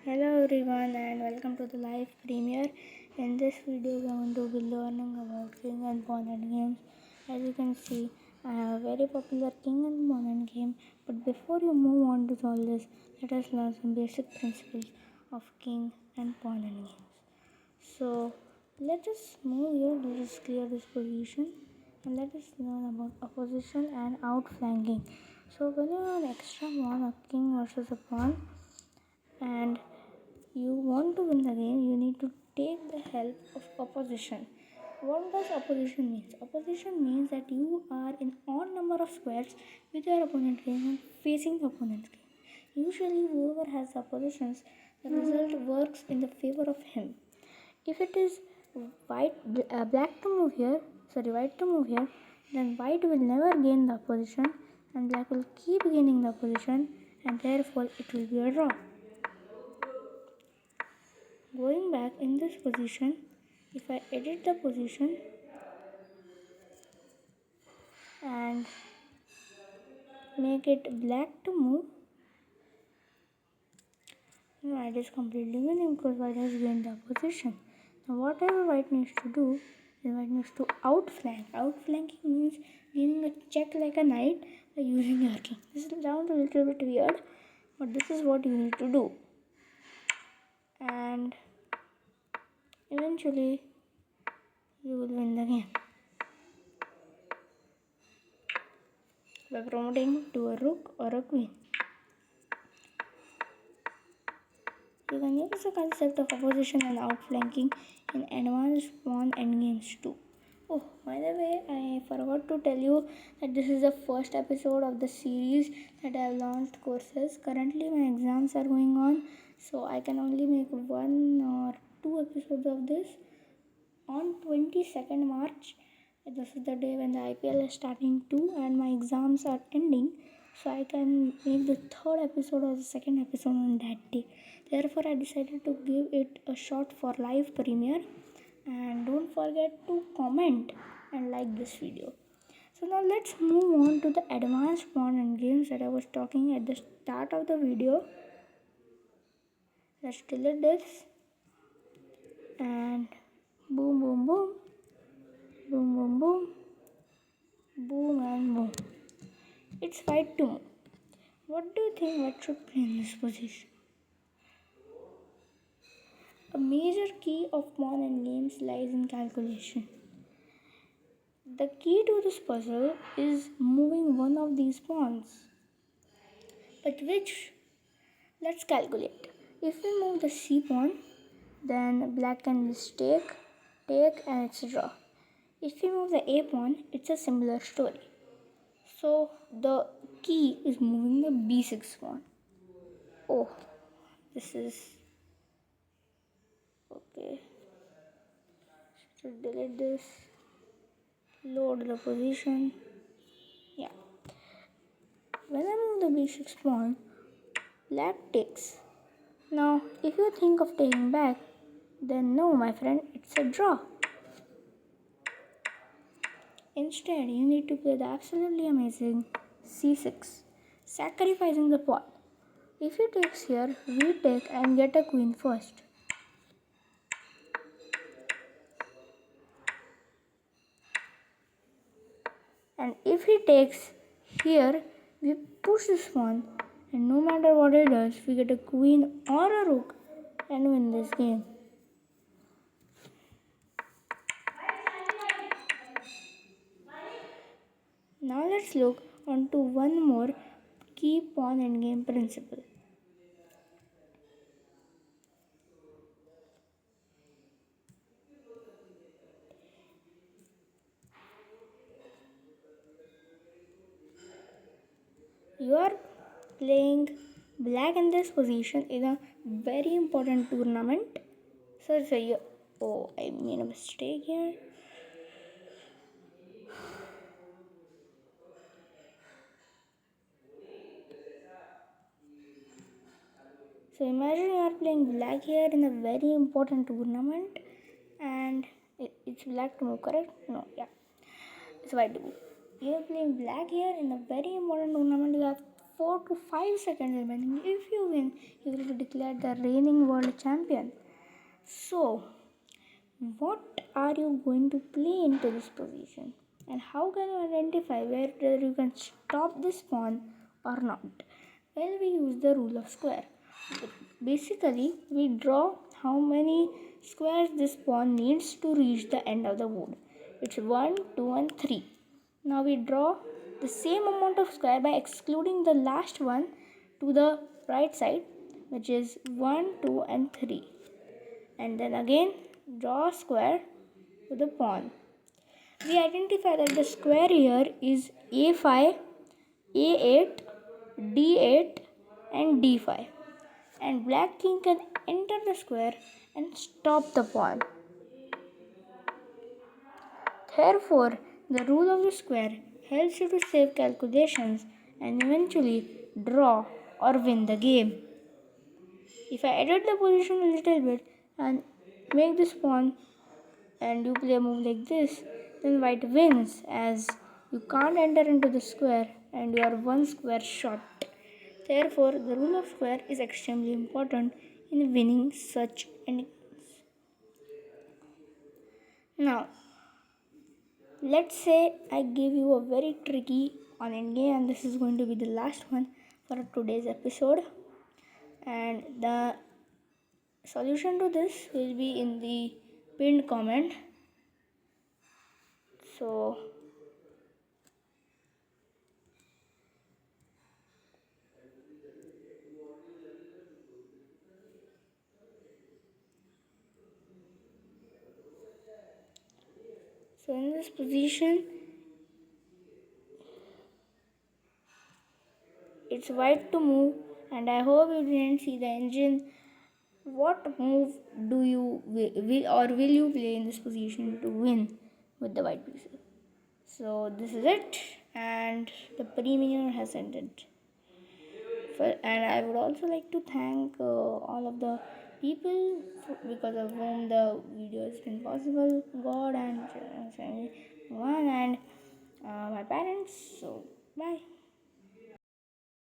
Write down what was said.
Hello everyone and welcome to the live premiere. In this video we are going to be learning about king and pawn games. As you can see, I have a very popular king and pawn game. But before you move on to all this, let us learn some basic principles of king and pawn games. So let us move here. Let us clear this position and let us learn about opposition and outflanking. So when you have an extra pawn, a king versus a pawn, and you want to win the game, you need to take the help of opposition. What does opposition means? Opposition means that you are in odd number of squares with your opponent game and facing the opponent's game. Usually, whoever has oppositions, the result works in the favor of him. If it is black to move here, white to move here, then white will never gain the opposition, and black will keep gaining the opposition, and therefore it will be a draw. Going back in this position, if I edit the position and make it black to move, white is completely winning because white has gained the position. Now whatever white needs to do is white needs to outflank. Outflanking means giving a check like a knight by using your king. This sounds a little bit weird, but this is what you need to do. And eventually you will win the game by promoting to a rook or a queen. You can use the concept of opposition and outflanking in advanced pawn endgames too. Oh, by the way, I forgot to tell you that this is the first episode of the series that I have launched courses. Currently, my exams are going on, so I can only make 1 or 2 episodes of this. On 22nd March, this is the day when the IPL is starting too, and my exams are ending, so I can make the third episode or the second episode on that day. Therefore, I decided to give it a shot for live premiere. And don't forget to comment and like this video. So now let's move on to the advanced pawn endgames that I was talking at the start of the video. Let's delete this and boom boom boom, boom boom boom, boom and boom. It's white to move. What do you think white should play in this position? A major key of pawn endgames lies in calculation. The key to this puzzle is moving one of these pawns. But which? Let's calculate. If we move the c pawn, then black can just take and it's a draw. If we move the a pawn, it's a similar story. So the key is moving the b6 pawn. Oh, this is okay. So delete this, load the position. Yeah. When I move the b6 pawn, black takes. Now, if you think of taking back, then no, my friend, it's a draw. Instead, you need to play the absolutely amazing c6, sacrificing the pawn. If he takes here, we take and get a queen first. And if he takes here, we push this pawn, and no matter what he does, we get a queen or a rook and win this game. Now let's look onto one more key pawn endgame principle. You are playing black in this position in a very important tournament. Oh, I made a mistake here. So imagine you are playing black here in a very important tournament, and it's black to move, correct? No, yeah, it's white to move. You are playing black here in a very important tournament. You have 4 to 5 seconds remaining. If you win, you will be declared the reigning world champion. So, what are you going to play into this position? And how can you identify whether you can stop this pawn or not? Well, we use the rule of square. Basically, we draw how many squares this pawn needs to reach the end of the wood. It's 1, 2 and 3. Now we draw the same amount of square by excluding the last one to the right side, which is 1, 2 and 3. And then again draw a square to the pawn. We identify that the square here is a5, a8, d8 and d5. And black king can enter the square and stop the pawn. Therefore, the rule of the square helps you to save calculations and eventually draw or win the game. If I edit the position a little bit and make this pawn and you play a move like this, then white wins as you can't enter into the square and you are one square short. Therefore, the rule of square is extremely important in winning such endings. Now, let's say I give you a very tricky on endgame, and this is going to be the last one for today's episode. And the solution to this will be in the pinned comment. So in this position, it's white to move, and I hope you didn't see the engine. What move do you will you play in this position to win with the white pieces? So this is it, and the premiere has ended. And I would also like to thank all of the people because of whom the video has been possible. God and one and my parents. So bye.